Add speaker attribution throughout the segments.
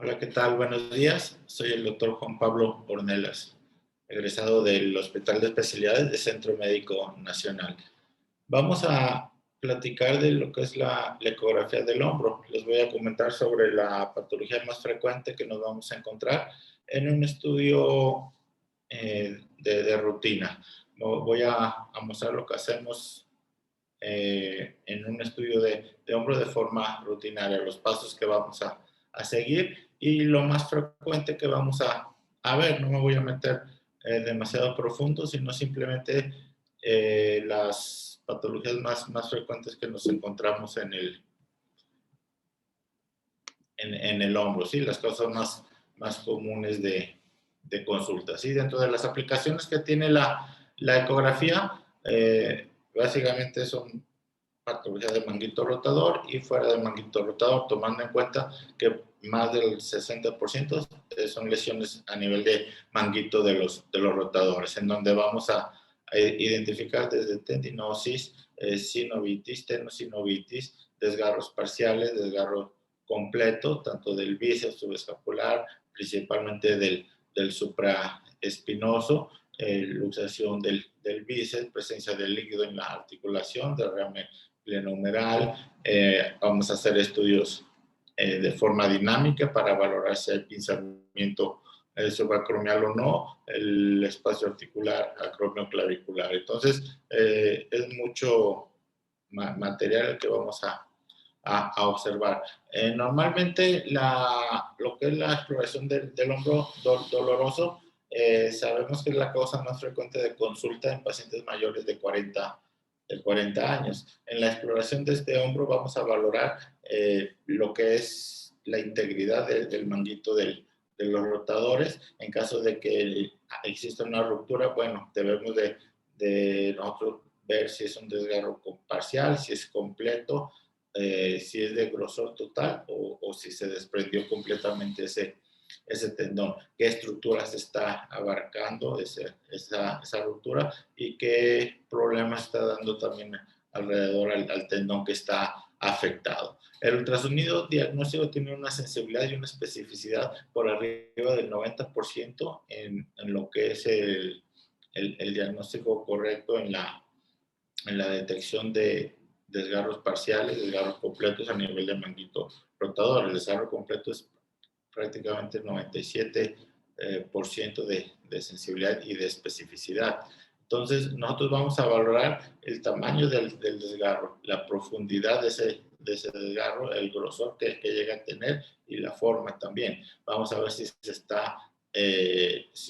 Speaker 1: Hola, ¿qué tal? Buenos días. Soy el doctor Juan Pablo Ornelas, egresado del Hospital de Especialidades de Centro Médico Nacional. Vamos a platicar de lo que es la ecografía del hombro. Les voy a comentar sobre la patología más frecuente que nos vamos a encontrar en un estudio de rutina. Voy a mostrar lo que hacemos en un estudio de hombro de forma rutinaria, los pasos que vamos a seguir y lo más frecuente que vamos a ver. No me voy a meter demasiado profundo, sino simplemente las patologías más frecuentes que nos encontramos en el hombro, ¿sí? Las cosas más comunes de consulta, ¿sí? Dentro de las aplicaciones que tiene la ecografía, básicamente son patología de manguito rotador y fuera del manguito rotador, tomando en cuenta que más del 60% son lesiones a nivel de manguito de los rotadores, en donde vamos a identificar desde tendinosis, sinovitis, tenosinovitis, desgarros parciales, desgarro completo, tanto del bíceps subescapular, principalmente del supraespinoso, luxación del bíceps, presencia de líquido en la articulación, derrame glenohumeral. Vamos a hacer estudios de forma dinámica para valorar si hay pinzamiento subacromial o no, el espacio articular acromioclavicular. Entonces, es mucho material el que vamos a observar. Normalmente, lo que es la exploración del hombro doloroso, sabemos que es la causa más frecuente de consulta en pacientes mayores de 40 años. En la exploración de este hombro vamos a valorar lo que es la integridad del manguito de los rotadores. En caso de que exista una ruptura, bueno, debemos de nosotros ver si es un desgarro parcial, si es completo, si es de grosor total o si se desprendió completamente ese tendón, qué estructuras está abarcando esa ruptura y qué problemas está dando también alrededor al tendón que está afectado. El ultrasonido diagnóstico tiene una sensibilidad y una especificidad por arriba del 90% en lo que es el diagnóstico correcto en la detección de desgarros parciales, desgarros completos a nivel de manguito rotador. El desgarro completo es prácticamente el 97% de sensibilidad y de especificidad. Entonces, nosotros vamos a valorar el tamaño del desgarro, la profundidad de ese desgarro, el grosor que llega a tener y la forma también. Vamos a ver si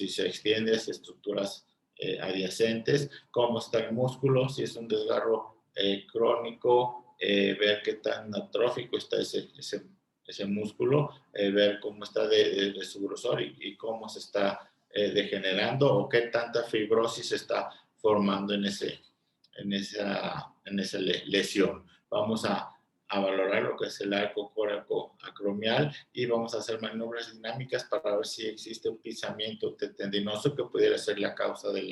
Speaker 1: se extiende hacia estructuras adyacentes, cómo está el músculo, si es un desgarro crónico, ver qué tan atrófico está ese músculo, ver cómo está de su grosor y cómo se está degenerando o qué tanta fibrosis se está formando en esa lesión. Vamos a valorar lo que es el arco coracoacromial y vamos a hacer maniobras dinámicas para ver si existe un pisamiento tendinoso que pudiera ser la causa de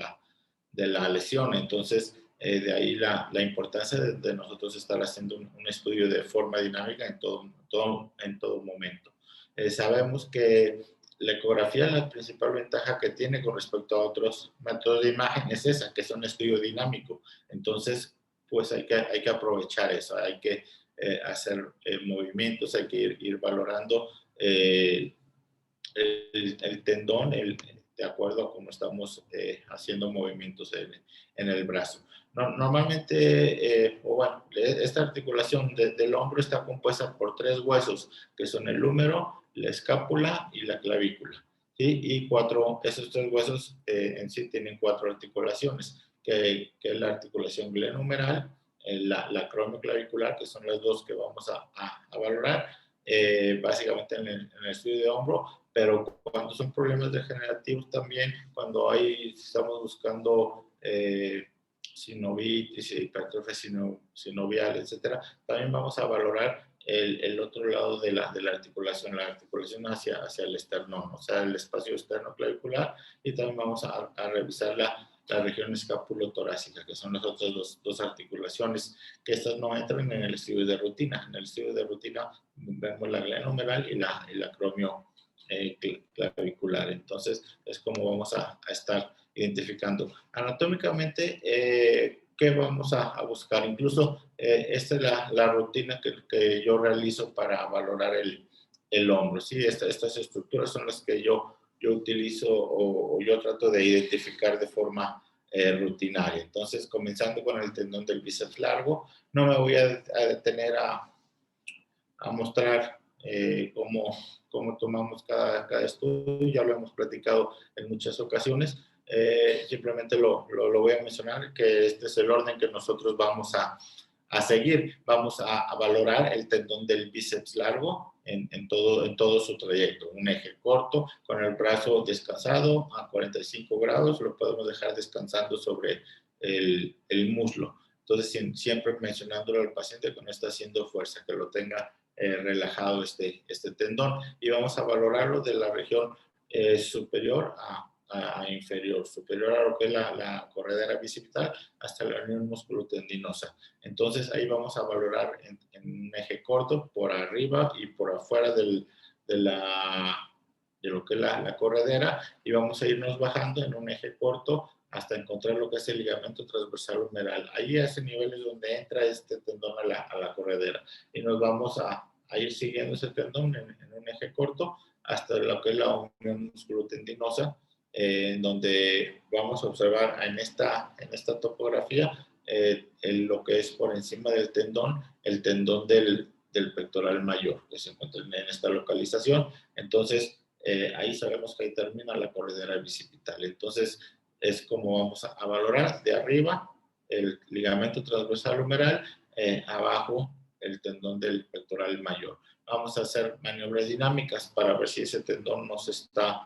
Speaker 1: la lesión. Entonces, de ahí la importancia de nosotros estar haciendo un estudio de forma dinámica en todo momento. Sabemos que la ecografía, la principal ventaja que tiene con respecto a otros métodos de imagen es esa, que es un estudio dinámico. Entonces, pues hay que aprovechar eso, hay que hacer movimientos, hay que ir valorando el tendón de acuerdo a cómo estamos haciendo movimientos en el brazo. Normalmente, esta articulación del hombro está compuesta por 3 huesos, que son el húmero, la escápula y la clavícula. ¿Sí? Y esos 3 huesos en sí tienen 4 articulaciones, que es la articulación glenohumeral, la acromioclavicular, que son las 2 que vamos a valorar, básicamente en el estudio de hombro, pero cuando son problemas degenerativos también, cuando estamos buscando sinovitis, hipertrofia sinovial, etcétera, también vamos a valorar el otro lado de la articulación, la articulación hacia el esternón, o sea, el espacio esternoclavicular, y también vamos a revisar la región escapulotorácica, que son las otras dos articulaciones, que estas no entran en el estudio de rutina. En el estudio de rutina vemos la glenohumeral y la clavicular. Entonces, es como vamos a estar identificando. Anatómicamente, ¿qué vamos a buscar? Incluso, esta es la rutina que yo realizo para valorar el hombro. ¿Sí? Estas estructuras son las que yo utilizo o yo trato de identificar de forma rutinaria. Entonces, comenzando con el tendón del bíceps largo, no me voy a detener a mostrar cómo tomamos cada estudio, ya lo hemos platicado en muchas ocasiones, simplemente lo voy a mencionar, que este es el orden que nosotros vamos a seguir. Vamos a valorar el tendón del bíceps largo en todo su trayecto. Un eje corto con el brazo descansado a 45 grados, lo podemos dejar descansando sobre el muslo. Entonces, siempre mencionándolo al paciente que no está haciendo fuerza, que lo tenga relajado este tendón, y vamos a valorarlo de la región superior a inferior, superior a lo que es la corredera bicipital hasta la unión musculotendinosa. Entonces ahí vamos a valorar en un eje corto por arriba y por afuera de lo que es la corredera, y vamos a irnos bajando en un eje corto hasta encontrar lo que es el ligamento transversal humeral. Ahí a ese nivel es donde entra este tendón a la corredera, y nos vamos a ir siguiendo ese tendón en un eje corto hasta lo que es la unión musculotendinosa, en donde vamos a observar en esta topografía lo que es por encima del tendón, el tendón del pectoral mayor, que se encuentra en esta localización. Entonces, ahí sabemos que ahí termina la corredera bicipital. Entonces, es como vamos a valorar de arriba el ligamento transversal humeral, abajo el tendón del pectoral mayor. Vamos a hacer maniobras dinámicas para ver si ese tendón no se está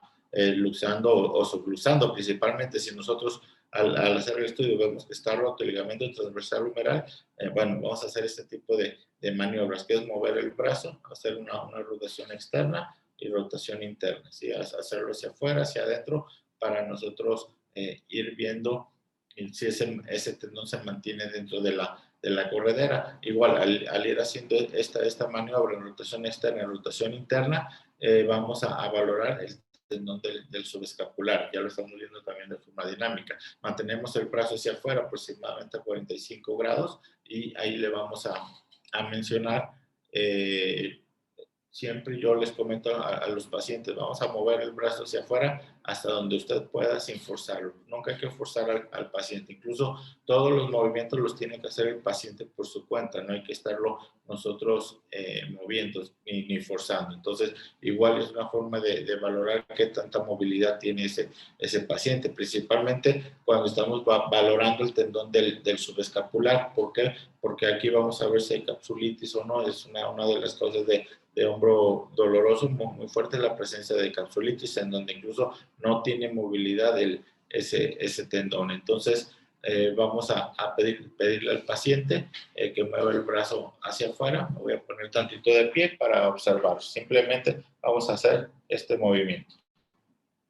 Speaker 1: luxando o subluxando. Principalmente si nosotros al hacer el estudio vemos que está roto el ligamento transversal humeral, bueno, vamos a hacer este tipo de maniobras, que es mover el brazo, hacer una rotación externa y rotación interna, ¿sí? Hacerlo hacia afuera, hacia adentro, para nosotros ir viendo si ese tendón se mantiene dentro de la corredera. Igual, al ir haciendo esta maniobra en rotación externa y rotación interna, vamos a valorar el tendón del subescapular. Ya lo estamos viendo también de forma dinámica. Mantenemos el brazo hacia afuera aproximadamente a 45 grados, y ahí le vamos a mencionar, siempre yo les comento a los pacientes, vamos a mover el brazo hacia afuera hasta donde usted pueda sin forzarlo. Nunca hay que forzar al paciente. Incluso todos los movimientos los tiene que hacer el paciente por su cuenta. No hay que estarlo nosotros moviendo ni forzando. Entonces, igual es una forma de valorar qué tanta movilidad tiene ese paciente, principalmente cuando estamos valorando el tendón del subescapular. ¿Por qué? Porque aquí vamos a ver si hay capsulitis o no. Es una de las causas de hombro doloroso muy fuerte, la presencia de capsulitis, en donde incluso no tiene movilidad ese tendón. Entonces, vamos a pedirle al paciente que mueva el brazo hacia afuera. Me voy a poner tantito de pie para observar. Simplemente vamos a hacer este movimiento,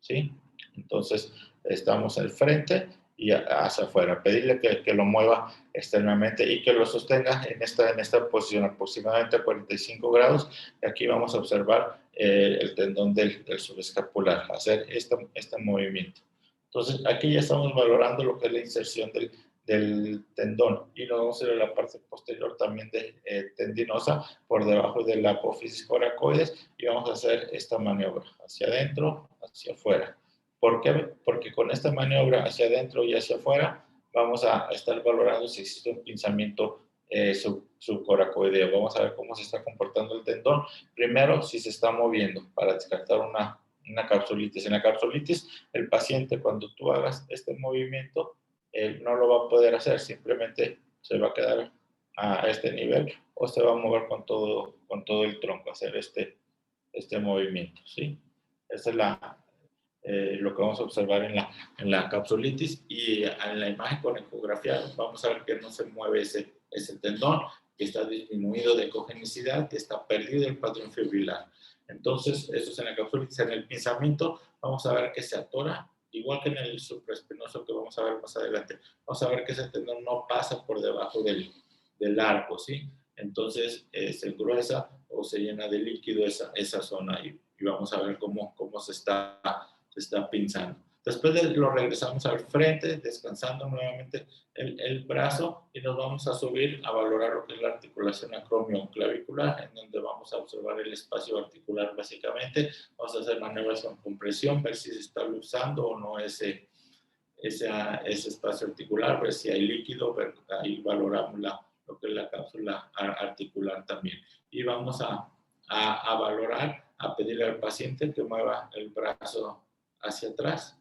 Speaker 1: ¿sí? Entonces, estamos al frente y hacia afuera. Pedirle que lo mueva externamente y que lo sostenga en esta posición aproximadamente a 45 grados. Y aquí vamos a observar el tendón del subescapular, hacer este movimiento. Entonces, aquí ya estamos valorando lo que es la inserción del tendón, y nos vamos a ir a la parte posterior también tendinosa, por debajo de la apófisis coracoides, y vamos a hacer esta maniobra hacia adentro, hacia afuera. ¿Por qué? Porque con esta maniobra hacia adentro y hacia afuera vamos a estar valorando si existe un pinzamiento subcoracoideo. Vamos a ver cómo se está comportando el tendón. Primero, si se está moviendo, para descartar una capsulitis. En la capsulitis, el paciente, cuando tú hagas este movimiento, no lo va a poder hacer, simplemente se va a quedar a este nivel o se va a mover con todo el tronco, hacer este movimiento, ¿sí? Esa es lo que vamos a observar en la capsulitis, y en la imagen con ecografía vamos a ver que no se mueve ese tendón, que está disminuido de cogenicidad, que está perdido el patrón fibrilar. Entonces, eso es en la capsulitis. En el pinzamiento vamos a ver que se atora, igual que en el supraespinoso, que vamos a ver más adelante. Vamos a ver que ese tendón no pasa por debajo del arco, ¿sí? Entonces, se engruesa o se llena de líquido esa zona, y y vamos a ver cómo se está pinzando. Después lo regresamos al frente, descansando nuevamente el brazo y nos vamos a subir a valorar lo que es la articulación acromioclavicular, en donde vamos a observar el espacio articular básicamente. Vamos a hacer maniobras con compresión, ver si se está luxando o no ese espacio articular, ver si hay líquido, ahí valoramos lo que es la cápsula articular también. Y vamos a valorar, a pedirle al paciente que mueva el brazo hacia atrás,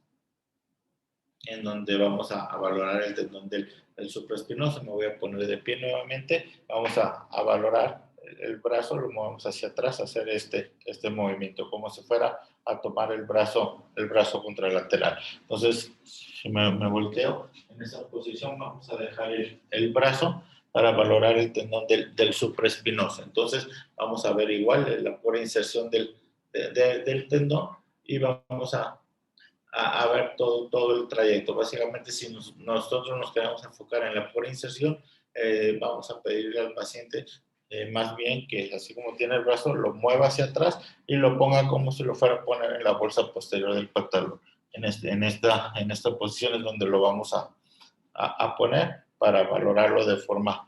Speaker 1: en donde vamos a valorar el tendón del supraespinoso. Me voy a poner de pie nuevamente. Vamos a valorar el brazo, lo movemos hacia atrás, hacer este movimiento, como si fuera a tomar el brazo contralateral. Entonces, si me volteo en esa posición, vamos a dejar el brazo para valorar el tendón del supraespinoso. Entonces, vamos a ver igual la pura inserción del tendón y vamos a ver todo el trayecto. Básicamente, si nosotros nos queremos enfocar en la pura inserción, vamos a pedirle al paciente más bien que, así como tiene el brazo, lo mueva hacia atrás y lo ponga como si lo fuera a poner en la bolsa posterior del pantalón. En esta posición es donde lo vamos a poner para valorarlo de forma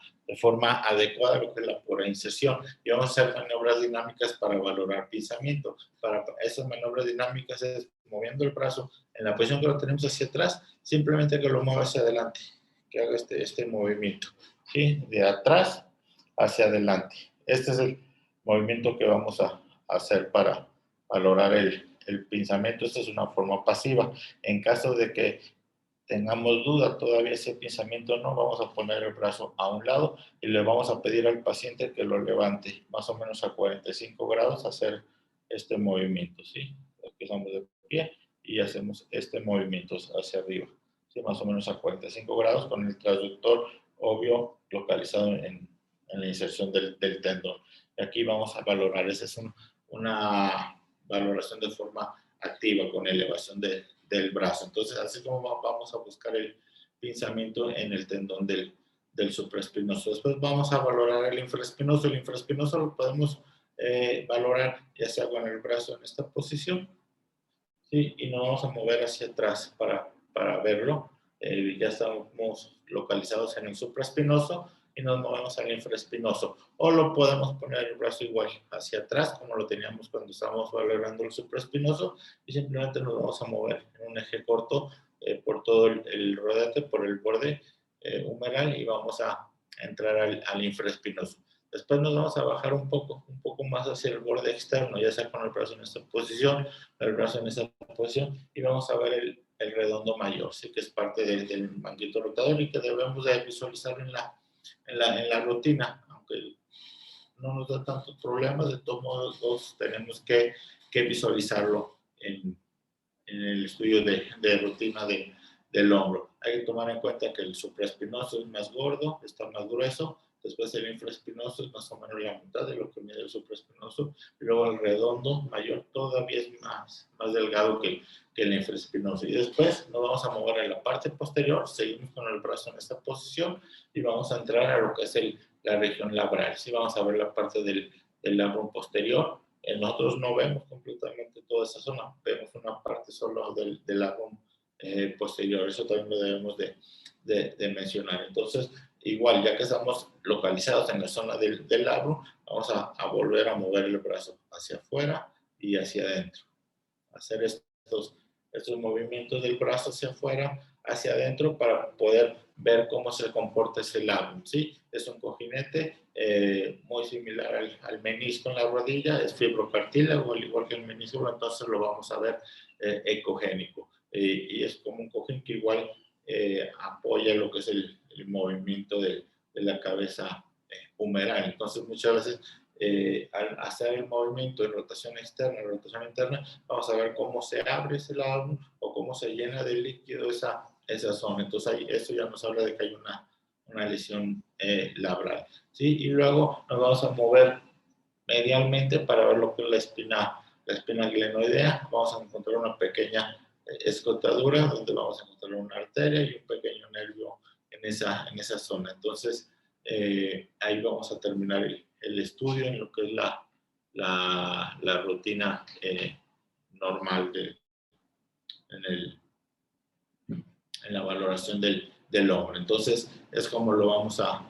Speaker 1: adecuada, lo que es la pura inserción. Y vamos a hacer maniobras dinámicas para valorar pinzamiento. Para esas maniobras dinámicas es moviendo el brazo en la posición que lo tenemos hacia atrás, simplemente que lo mueva hacia adelante, que haga este movimiento, ¿sí? De atrás hacia adelante. Este es el movimiento que vamos a hacer para valorar el pinzamiento. Esta es una forma pasiva. En caso de que tengamos duda todavía ese pensamiento, no, vamos a poner el brazo a un lado y le vamos a pedir al paciente que lo levante más o menos a 45 grados, hacer este movimiento, ¿sí? Empezamos de pie y hacemos este movimiento hacia arriba, ¿sí? Más o menos a 45 grados con el transductor obvio localizado en la inserción del tendón. Y aquí vamos a valorar, esa es una valoración de forma activa con elevación del brazo. Entonces, así como vamos a buscar el pinzamiento en el tendón del supraespinoso. Después vamos a valorar el infraespinoso. El infraespinoso lo podemos valorar ya sea con el brazo en esta posición, ¿sí? Y nos vamos a mover hacia atrás para verlo. Ya estamos localizados en el supraespinoso y nos movemos al infraespinoso. O lo podemos poner el brazo igual hacia atrás, como lo teníamos cuando estábamos valorando el supraespinoso, y simplemente nos vamos a mover en un eje corto por todo el rodete, por el borde humeral, y vamos a entrar al infraespinoso. Después nos vamos a bajar un poco más hacia el borde externo, ya sea con el brazo en esta posición, el brazo en esa posición, y vamos a ver el redondo mayor, sí, que es parte del manguito rotador y que debemos de visualizar en la rutina, aunque no nos da tantos problemas, de todos modos tenemos que visualizarlo en el estudio de rutina del hombro. Hay que tomar en cuenta que el supraespinoso es más gordo, está más grueso, después el infraespinoso es más o menos la mitad de lo que mide el supraespinoso, y luego el redondo mayor todavía es más delgado que el infraespinoso. Y después nos vamos a mover en la parte posterior, seguimos con el brazo en esta posición y vamos a entrar a lo que es la región labral. Sí, vamos a ver la parte del labrum posterior. Nosotros no vemos completamente toda esa zona, vemos una parte solo del labrum posterior. Eso también lo debemos de mencionar. Entonces, igual, ya que estamos localizados en la zona del labrum, vamos a volver a mover el brazo hacia afuera y hacia adentro. Hacer estos movimientos del brazo hacia afuera, hacia adentro, para poder ver cómo se comporta ese labrum, ¿sí? Es un cojinete muy similar al menisco en la rodilla, es fibrocartílago, al igual que el menisco, entonces lo vamos a ver ecogénico. Y es como un cojín que igual apoya lo que es el movimiento de la cabeza humeral. Entonces, muchas veces al hacer el movimiento de rotación externa y rotación interna, vamos a ver cómo se abre ese labrum o cómo se llena de líquido esa zona. Entonces, ahí, eso ya nos habla de que hay una lesión labral, ¿sí? Y luego nos vamos a mover medialmente para ver lo que es la espina glenoidea. Vamos a encontrar una pequeña escotadura donde vamos a encontrar una arteria y un pequeño nervio en esa zona. Entonces, ahí vamos a terminar el estudio en lo que es la rutina normal en la valoración del hombro. Entonces, es como lo vamos a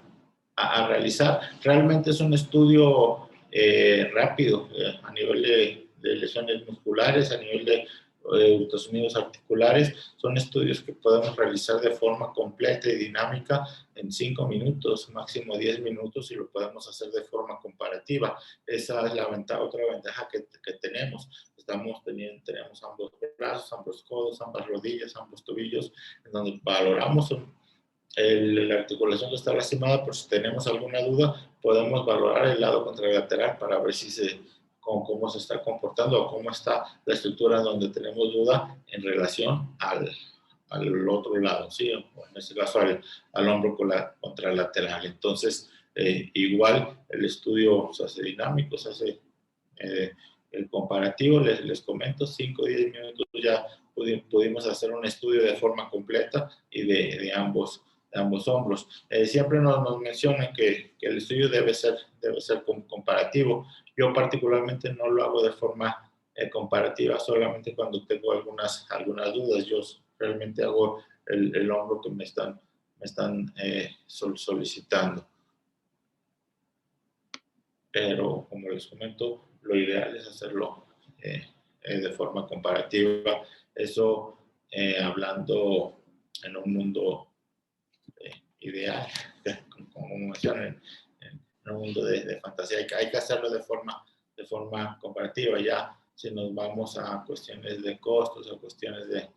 Speaker 1: realizar. Realmente es un estudio rápido a nivel de lesiones musculares, a nivel de ultrasonidos articulares. Son estudios que podemos realizar de forma completa y dinámica en 5 minutos, máximo 10 minutos, y lo podemos hacer de forma comparativa. Esa es la otra ventaja que tenemos. Tenemos ambos brazos, ambos codos, ambas rodillas, ambos tobillos, en donde valoramos la articulación que está lastimada. Por si tenemos alguna duda, podemos valorar el lado contralateral para ver cómo se está comportando o cómo está la estructura donde tenemos duda en relación al otro lado, ¿sí? O en este caso al hombro contralateral. Entonces, igual el estudio se hace dinámico, se hace el comparativo. Les comento, 5 o 10 minutos ya pudimos hacer un estudio de forma completa y de ambos hombros. Siempre nos mencionan que el estudio debe ser comparativo. Yo particularmente no lo hago de forma comparativa solamente cuando tengo algunas dudas. Yo realmente hago el hombro que me están solicitando. Pero como les comento, lo ideal es hacerlo de forma comparativa. Eso hablando en un mundo ideal, como mencionan, en un mundo de fantasía. Hay que hacerlo de forma comparativa. Ya si nos vamos a cuestiones de costos, a cuestiones de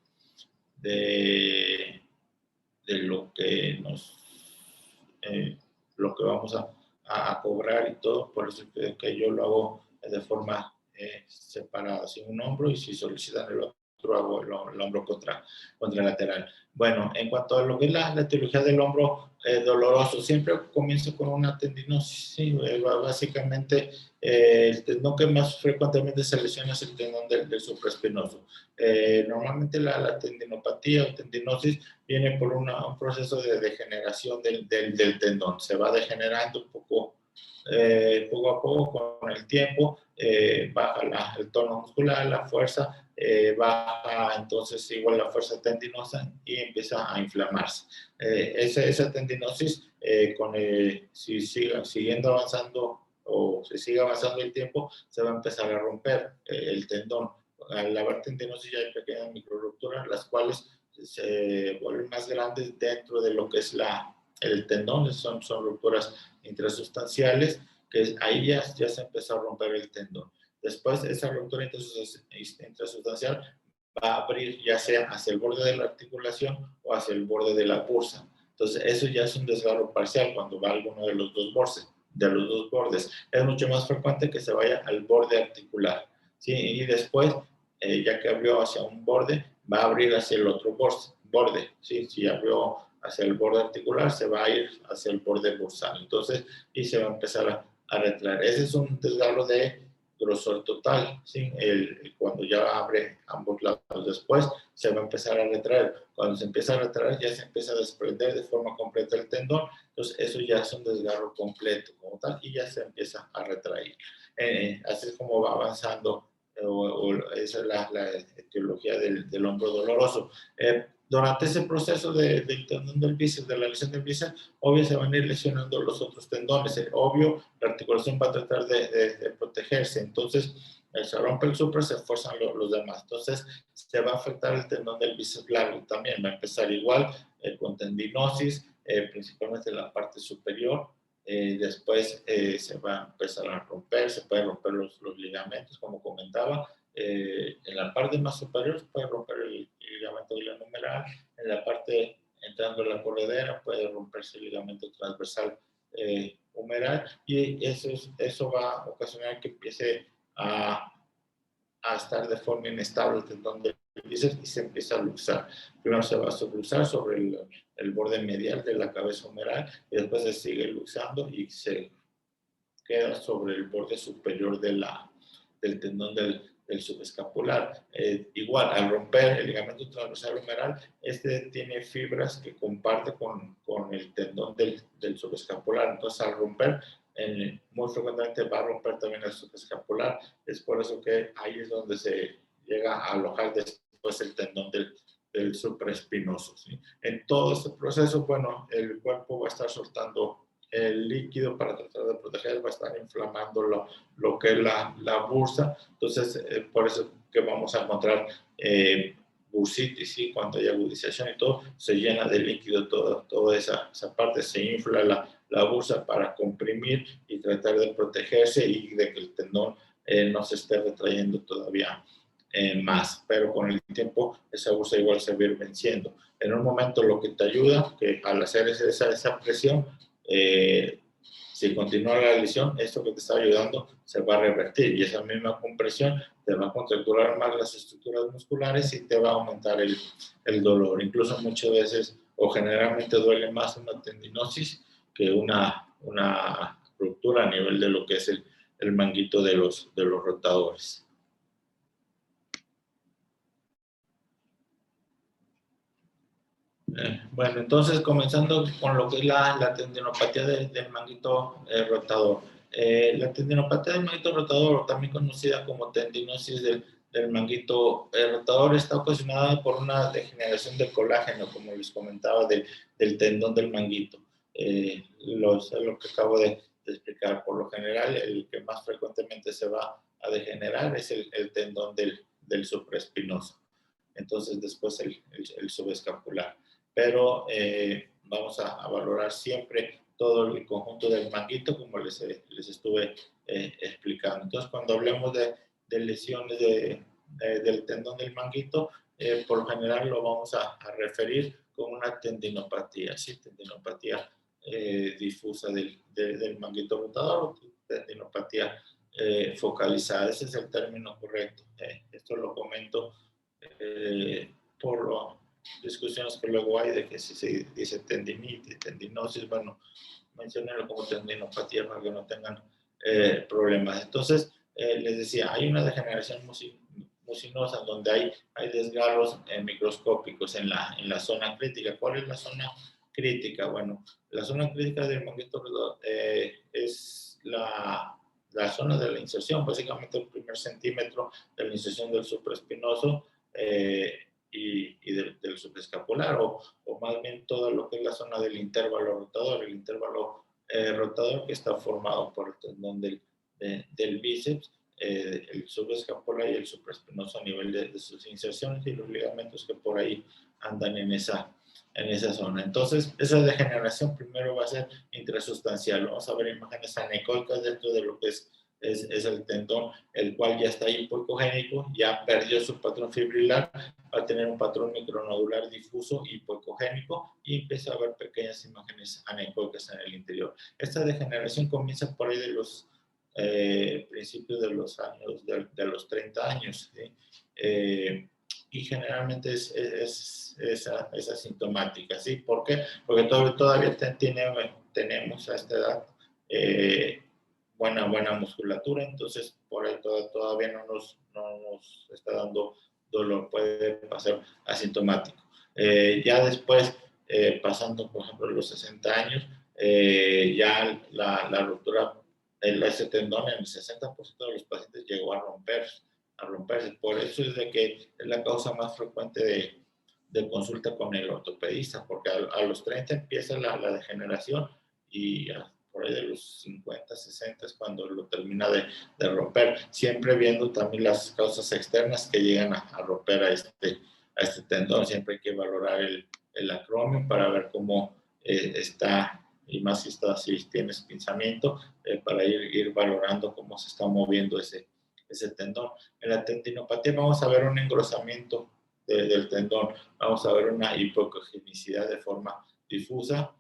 Speaker 1: lo que lo que vamos a cobrar y todo, por eso que yo lo hago de forma separada, sin un hombro, y si solicitan el otro, hago el hombro contralateral. Bueno, en cuanto a lo que es la etiología del hombro doloroso, siempre comienzo con una tendinosis. Sí, básicamente el tendón que más frecuentemente se lesiona es el tendón del supraespinoso. Normalmente la tendinopatía o tendinosis viene por un proceso de degeneración del tendón. Se va degenerando poco a poco con el tiempo, baja el tono muscular, la fuerza, baja entonces igual la fuerza tendinosa y empieza a inflamarse. Esa tendinosis, si siguiendo avanzando o se sigue avanzando el tiempo, se va a empezar a romper el tendón. Al haber tendinosis ya hay pequeñas microrupturas, las cuales se vuelven más grandes dentro de lo que es el tendón. Son rupturas intrasustanciales, que ahí ya se empezó a romper el tendón. Después, esa ruptura intrasustancial va a abrir ya sea hacia el borde de la articulación o hacia el borde de la bursa. Entonces, eso ya es un desgarro parcial cuando va alguno de los dos bordes. Es mucho más frecuente que se vaya al borde articular, ¿sí? Y después, ya que abrió hacia un borde, va a abrir hacia el otro borde, ¿sí? Si abrió hacia el borde articular, se va a ir hacia el borde bursal. Entonces, y se va a empezar a retraer. Ese es un desgarro de grosor total, ¿sí? Cuando ya abre ambos lados, después se va a empezar a retraer. Cuando se empieza a retraer, ya se empieza a desprender de forma completa el tendón. Entonces, eso ya es un desgarro completo como tal, y ya se empieza a retraer. Así es como va avanzando, esa es la etiología del hombro doloroso. Durante ese proceso del tendón del bíceps, de la lesión del bíceps, obvio se van a ir lesionando los otros tendones. Obvio, la articulación va a tratar de protegerse. Entonces, se rompe el supra, se esfuerzan los demás. Entonces, se va a afectar el tendón del bíceps largo también. Va a empezar igual con tendinosis, principalmente en la parte superior. Después se va a empezar a romper, se pueden romper los ligamentos, como comentaba. En la parte más superior se puede romper el ligamento glenohumeral. En la parte entrando a la corredera puede romperse el ligamento transversal humeral, y eso va a ocasionar que empiece a estar de forma inestable el tendón del bíceps y se empieza a luxar. Primero se va a subluxar sobre el borde medial de la cabeza humeral, y después se sigue luxando y se queda sobre el borde superior del tendón del subescapular. Igual, al romper el ligamento transversal humeral, tiene fibras que comparte con el tendón del subescapular. Entonces, al romper muy frecuentemente va a romper también el subescapular. Es por eso que ahí es donde se llega a alojar después el tendón del supraespinoso, ¿sí? En todo este proceso, bueno, el cuerpo va a estar soltando el líquido para tratar de proteger, va a estar inflamando lo que es la bursa. Entonces, por eso que vamos a encontrar bursitis, ¿sí? Cuando hay agudización y todo, se llena de líquido toda esa parte, se infla la bursa para comprimir y tratar de protegerse y de que el tendón no se esté retrayendo todavía más, pero con el tiempo esa bursa igual se va a ir venciendo. En un momento lo que te ayuda, que al hacer esa presión, si continúa la lesión, esto que te está ayudando se va a revertir y esa misma compresión te va a contracturar más las estructuras musculares y te va a aumentar el dolor. Incluso muchas veces o generalmente duele más una tendinosis que una ruptura a nivel de lo que es el manguito de los rotadores. Bueno, entonces comenzando con lo que es la tendinopatía del manguito rotador. La tendinopatía del manguito rotador, también conocida como tendinosis del manguito rotador, está ocasionada por una degeneración del colágeno, como les comentaba, del tendón del manguito. Lo que acabo de explicar. Por lo general, el que más frecuentemente se va a degenerar es el tendón del supraespinoso. Entonces, después el subescapular. Pero vamos a valorar siempre todo el conjunto del manguito, como les estuve explicando. Entonces, cuando hablemos de lesiones del tendón del manguito, por lo general lo vamos a referir con una tendinopatía, ¿sí? Tendinopatía difusa del manguito rotador, tendinopatía focalizada. Ese es el término correcto. Esto lo comento por las discusiones que luego hay de que si se dice tendinitis, tendinosis, bueno, menciónenlo como tendinopatía para que no tengan problemas. Entonces, les decía, hay una degeneración mucinosa donde hay desgarros microscópicos en la zona crítica. ¿Cuál es la zona crítica? Bueno, la zona crítica del manguito es la zona de la inserción, básicamente el primer centímetro de la inserción del supraespinoso y del subescapular, o más bien todo lo que es la zona del intervalo rotador. El intervalo rotador que está formado por el tendón del bíceps, el subescapular y el supraespinoso a nivel de sus inserciones y los ligamentos que por ahí andan en esa zona. Entonces, esa degeneración primero va a ser intrasustancial. Vamos a ver imágenes anecoicas dentro de lo que es el tendón, el cual ya está hipoecogénico, ya perdió su patrón fibrilar, va a tener un patrón micronodular difuso hipoecogénico y empieza a haber pequeñas imágenes anecoicas en el interior. Esta degeneración comienza por ahí de los principios de los años, de los 30 años, ¿sí? Y generalmente es asintomática, ¿sí? ¿Por qué? Porque todavía tenemos a esta edad buena musculatura, entonces por ahí todavía no nos está dando dolor, puede pasar asintomático. Ya después, pasando por ejemplo los 60 años, ya la ruptura ese tendón en el 60% de los pacientes llegó a romperse. Por eso es de que es la causa más frecuente de consulta con el ortopedista, porque a los 30 empieza la degeneración y por ahí de los 50, 60 es cuando lo termina de romper, siempre viendo también las causas externas que llegan a romper a este tendón. Siempre hay que valorar el acromio para ver cómo está, y más si tienes pinzamiento, para ir valorando cómo se está moviendo ese tendón. En la tendinopatía vamos a ver un engrosamiento del tendón, vamos a ver una hipocogenicidad de forma difusa.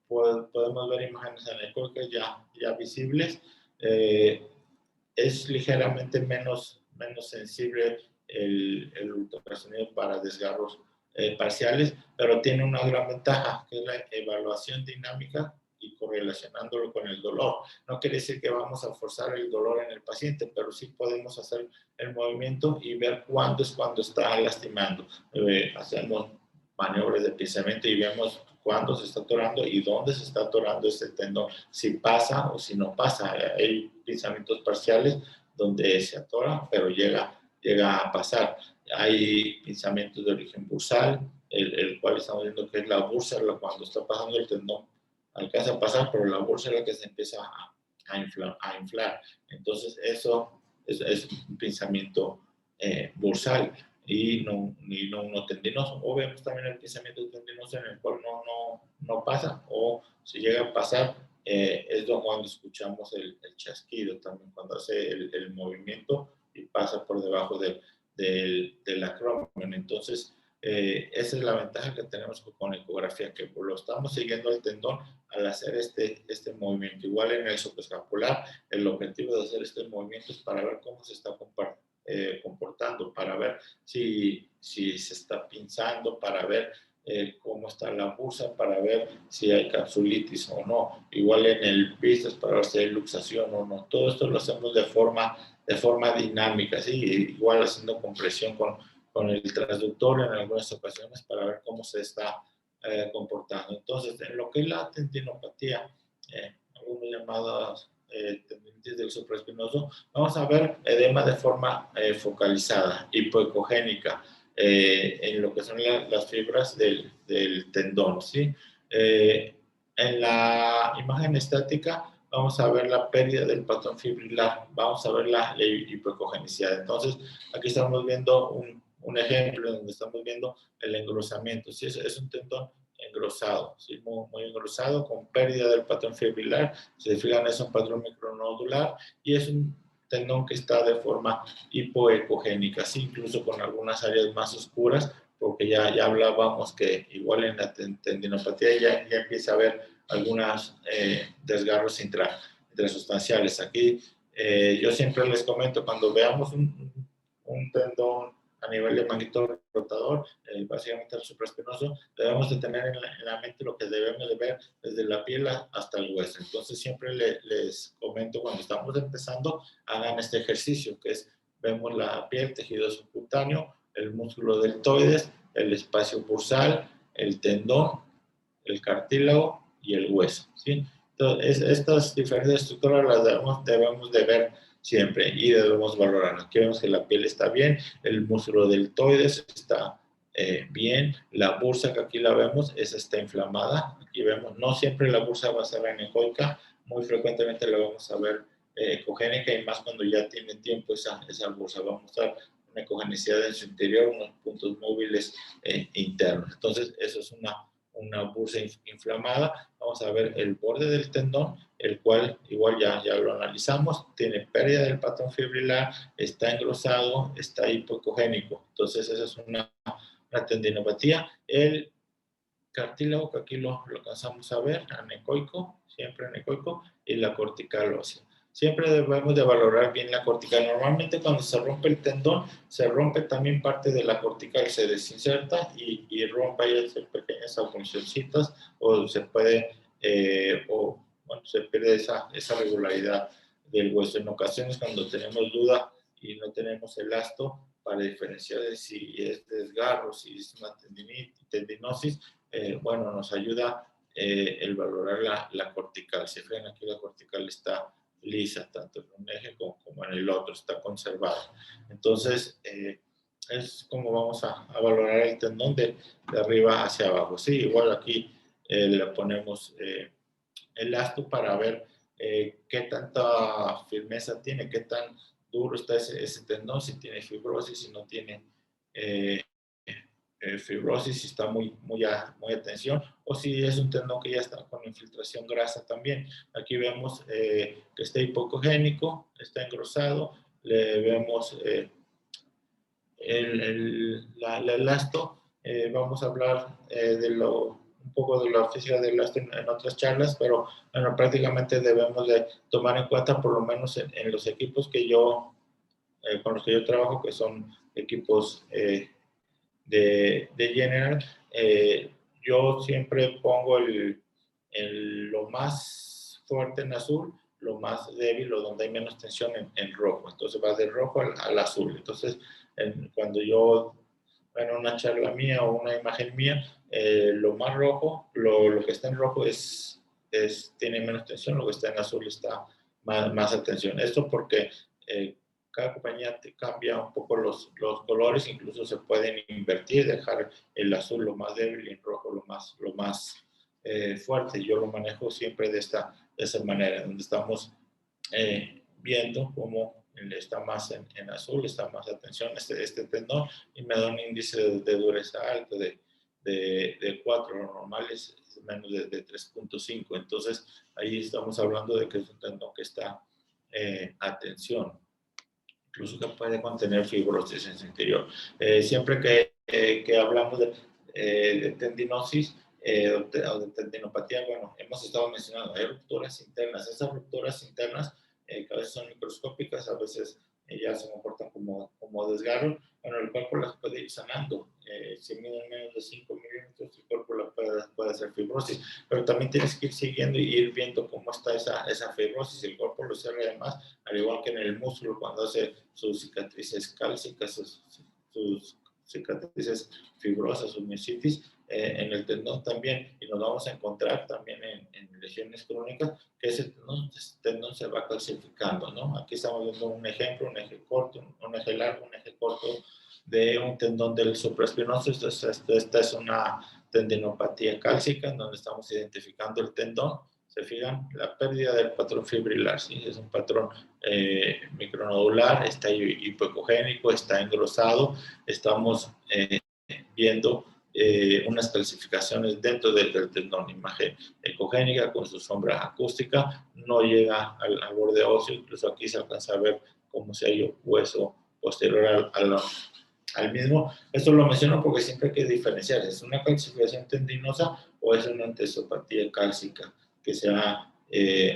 Speaker 1: Podemos ver imágenes anecoicas ya visibles. Es ligeramente menos sensible el ultrasonido para desgarros parciales, pero tiene una gran ventaja, que es la evaluación dinámica y correlacionándolo con el dolor. No quiere decir que vamos a forzar el dolor en el paciente, pero sí podemos hacer el movimiento y ver cuándo está lastimando. Hacemos maniobras de pinzamiento y vemos cuándo se está atorando y dónde se está atorando ese tendón, si pasa o si no pasa. Hay pinzamientos parciales donde se atora, pero llega a pasar. Hay pinzamientos de origen bursal, el cual estamos viendo que es la bursa, cuando está pasando el tendón alcanza a pasar, pero la bursa es la que se empieza a inflar. Entonces, eso es un pinzamiento bursal y no uno tendinoso. O vemos también el pinzamiento tendinoso en el cual no pasa, o si llega a pasar, es cuando escuchamos el chasquido también, cuando hace el movimiento y pasa por debajo del acromion. Entonces, esa es la ventaja que tenemos con ecografía, que lo estamos siguiendo el tendón al hacer este movimiento. Igual en el supraescapular, el objetivo de hacer este movimiento es para ver cómo se está comportando, para ver si se está pinzando, para ver cómo está la bursa, para ver si hay capsulitis o no. Igual en el bíceps, para ver si hay luxación o no. Todo esto lo hacemos de forma dinámica, ¿sí? Igual haciendo compresión con el transductor en algunas ocasiones para ver cómo se está comportando. Entonces, en lo que es la tendinopatía, algunas llamadas tendinitis del supraespinoso, vamos a ver edema de forma focalizada, hipoecogénica, en lo que son las fibras del tendón, ¿sí? En la imagen estática vamos a ver la pérdida del patrón fibrilar, vamos a ver la hipoecogenicidad. Entonces, aquí estamos viendo un ejemplo donde estamos viendo el engrosamiento. ¿Sí? Es un tendón engrosado, ¿sí? Muy engrosado, con pérdida del patrón fibrilar. Si se fijan, es un patrón micronodular y es un tendón que está de forma hipoecogénica, ¿sí? Incluso con algunas áreas más oscuras, porque ya hablábamos que igual en la tendinopatía ya empieza a haber algunos desgarros intrasustanciales. Aquí yo siempre les comento, cuando veamos un tendón a nivel de magnitud rotador, básicamente el supraespinoso, debemos de tener en la mente lo que debemos de ver desde la piel hasta el hueso. Entonces siempre les comento cuando estamos empezando, hagan este ejercicio, que es, vemos la piel, tejido subcutáneo, el músculo deltoides, el espacio bursal, el tendón, el cartílago y el hueso, ¿sí? Entonces, estas diferentes estructuras las debemos de ver siempre y debemos valorarlas. Aquí vemos que la piel está bien, el músculo deltoides está bien, la bursa que aquí la vemos, esa está inflamada. Aquí vemos, no siempre la bursa va a ser anecoica, muy frecuentemente la vamos a ver ecogénica y más cuando ya tiene tiempo esa bursa. Vamos a mostrar una ecogenicidad en su interior, unos puntos móviles internos. Entonces, eso es una bursa inflamada. Vamos a ver el borde del tendón, el cual igual ya lo analizamos, tiene pérdida del patrón fibrilar, está engrosado, está hipoecogénico. Entonces esa es una tendinopatía. El cartílago, que aquí lo alcanzamos a ver, anecoico, siempre anecoico, y la cortical ósea. Siempre debemos de valorar bien la cortical. Normalmente cuando se rompe el tendón, se rompe también parte de la cortical, se desinserta y rompe ahí pequeñas abulsioncitas o se puede, se pierde esa regularidad del hueso. En ocasiones cuando tenemos duda y no tenemos el asto para diferenciar de si es desgarro, si es una tendinosis, bueno, nos ayuda el valorar la cortical. Si ven aquí la cortical está lisa, tanto en un eje como en el otro, está conservada. Entonces, es como vamos a valorar el tendón de arriba hacia abajo. Sí, igual aquí le ponemos el asto para ver qué tanta firmeza tiene, qué tan duro está ese tendón, si tiene fibrosis, si no tiene fibrosis, si está muy a tensión, o si es un tendón que ya está con infiltración grasa también. Aquí vemos que está hipocogénico, está engrosado, le vemos el elasto. Vamos a hablar un poco de la física del elasto en otras charlas, pero bueno, prácticamente debemos de tomar en cuenta, por lo menos en los equipos que con los que yo trabajo, que son equipos de General, yo siempre pongo lo más fuerte en azul, lo más débil o donde hay menos tensión en rojo. Entonces va del rojo al azul. Entonces, cuando yo en una charla mía o una imagen mía, lo más rojo, lo que está en rojo tiene menos tensión, lo que está en azul está más atención. Esto porque cada compañía te cambia un poco los colores, incluso se pueden invertir, dejar el azul lo más débil y el rojo lo más fuerte. Yo lo manejo siempre de esa manera, donde estamos viendo cómo está más en azul, está más atención este tendón, y me da un índice de dureza alto de 4, lo normal es menos de 3.5. Entonces ahí estamos hablando de que es un tendón que está atención, incluso que puede contener fibrosis en su interior. Siempre que hablamos de tendinosis o de tendinopatía, bueno, hemos estado mencionando, hay rupturas internas. Esas rupturas internas que a veces son microscópicas, a veces ya se comportan como desgarro. Bueno, el cuerpo las puede ir sanando. Si miden menos de 5 milímetros, el cuerpo la puede hacer fibrosis, pero también tienes que ir siguiendo y ir viendo cómo está esa fibrosis. El cuerpo lo cierra además, al igual que en el músculo, cuando hace sus cicatrices cálcicas, sus cicatrices fibrosas, sus miositis, en el tendón también, y nos vamos a encontrar también en lesiones crónicas, que ese tendón se va calcificando, ¿no? Aquí estamos viendo un ejemplo, un eje corto, un eje largo, un eje corto de un tendón del supraespinoso. Esta es una tendinopatía cálcica, en donde estamos identificando el tendón. Se fijan, la pérdida del patrón fibrilar, ¿sí? Es un patrón micronodular, está hipoecogénico, está engrosado. Estamos viendo unas calcificaciones dentro del tendón, imagen ecogénica con su sombra acústica, no llega al borde óseo, incluso aquí se alcanza a ver cómo se hay hueso posterior al mismo. Esto lo menciono porque siempre hay que diferenciar, ¿es una calcificación tendinosa o es una antesopatía cálcica? Que sea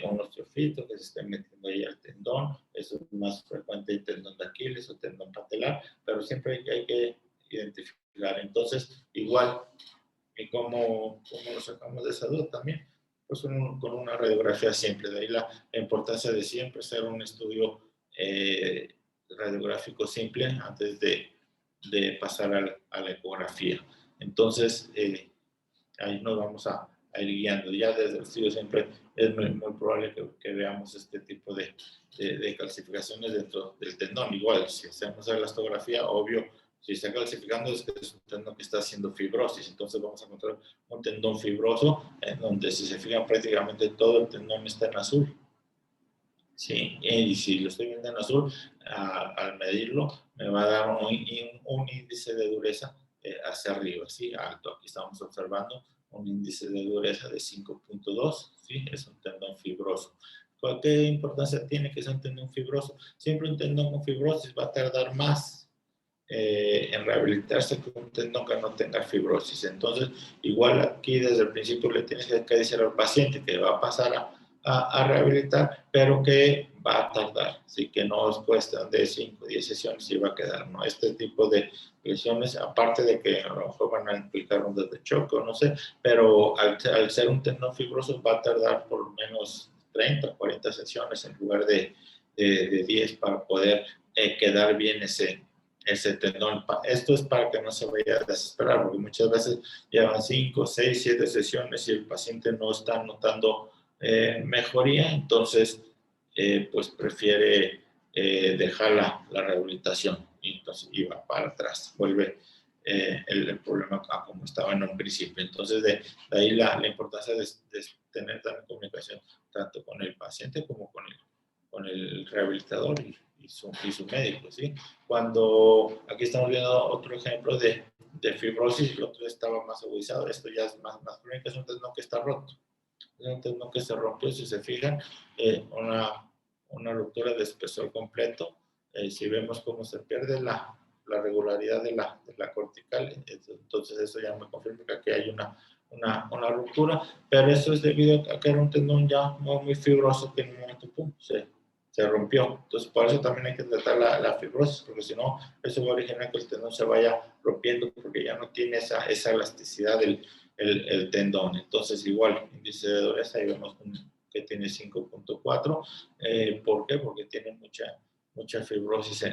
Speaker 1: un osteofito que se esté metiendo ahí al tendón. Eso es más frecuente en tendón de Aquiles o tendón patelar, pero siempre hay que identificar. Entonces, igual, ¿y cómo lo sacamos de esa duda también? Pues con una radiografía simple. De ahí la importancia de siempre hacer un estudio radiográfico simple antes de pasar a la ecografía. Entonces, ahí nos vamos a ir guiando. Ya desde el estudio siempre es muy probable que veamos este tipo de calcificaciones dentro del tendón. Igual, si hacemos la elastografía, obvio, si está calcificando es que es un tendón que está haciendo fibrosis. Entonces vamos a encontrar un tendón fibroso en donde, si se fijan, prácticamente todo el tendón está en azul. Sí, y si lo estoy viendo en azul, al medirlo, me va a dar un índice de dureza hacia arriba, ¿sí? Alto. Aquí estamos observando un índice de dureza de 5.2, ¿sí? Es un tendón fibroso. ¿Qué importancia tiene que sea un tendón fibroso? Siempre un tendón con fibrosis va a tardar más en rehabilitarse que un tendón que no tenga fibrosis. Entonces, igual aquí desde el principio le tienes que decir al paciente que va a pasar a rehabilitar, pero que va a tardar, así que no es cuestión de 5 o 10 sesiones y va a quedar, ¿no? Este tipo de lesiones, aparte de que a lo mejor van a implicar ondas de choque o no sé, pero al ser un tendón fibroso va a tardar por lo menos 30 o 40 sesiones en lugar de 10 para poder quedar bien ese tendón. Esto es para que no se vaya a desesperar, porque muchas veces llevan 5, 6, 7 sesiones y el paciente no está notando mejoría, entonces pues prefiere dejar la rehabilitación y entonces iba para atrás, vuelve el problema a como estaba en un principio. Entonces de ahí la importancia de tener también comunicación tanto con el paciente como con el rehabilitador y su médico, ¿sí? Cuando aquí estamos viendo otro ejemplo de fibrosis, el otro estaba más agudizado, esto ya es más crónico, es un tendón que está roto. Es un tendón que se rompió, si se fijan, una ruptura de espesor completo. Si vemos cómo se pierde la regularidad de la cortical, entonces eso ya me confirma que aquí hay una ruptura, pero eso es debido a que era un tendón ya muy fibroso que en un momento se rompió. Entonces, por eso también hay que tratar la fibrosis, porque si no, eso va a originar que el tendón se vaya rompiendo, porque ya no tiene esa elasticidad el tendón. Entonces, igual, índice de dureza, ahí vemos que tiene 5.4. ¿Por qué? Porque tiene mucha fibrosis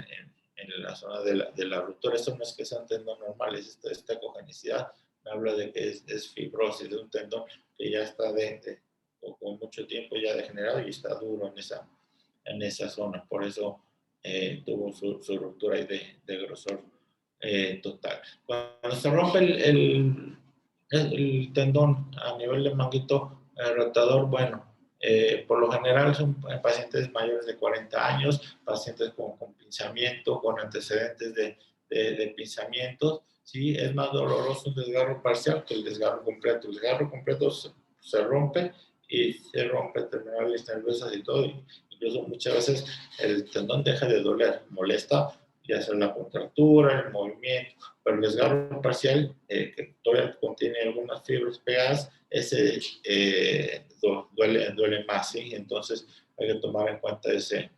Speaker 1: en la zona de la ruptura. Esto no es que sea un tendón normal, es esta congenicidad. Me habla de que es fibrosis de un tendón que ya está con mucho tiempo ya degenerado y está duro en esa zona. Por eso tuvo su ruptura ahí de grosor total. Cuando se rompe el tendón a nivel de manguito rotador, bueno, por lo general son pacientes mayores de 40 años, pacientes con pinzamiento, con antecedentes de pinzamientos. Sí, es más doloroso un desgarro parcial que el desgarro completo. El desgarro completo se rompe y se rompe terminales nerviosas y todo. Incluso muchas veces el tendón deja de doler, molesta, ya sea la contractura, el movimiento, pero el desgarro parcial, que todavía contiene algunas fibras pegadas, ese duele más, ¿sí? Entonces hay que tomar en cuenta ese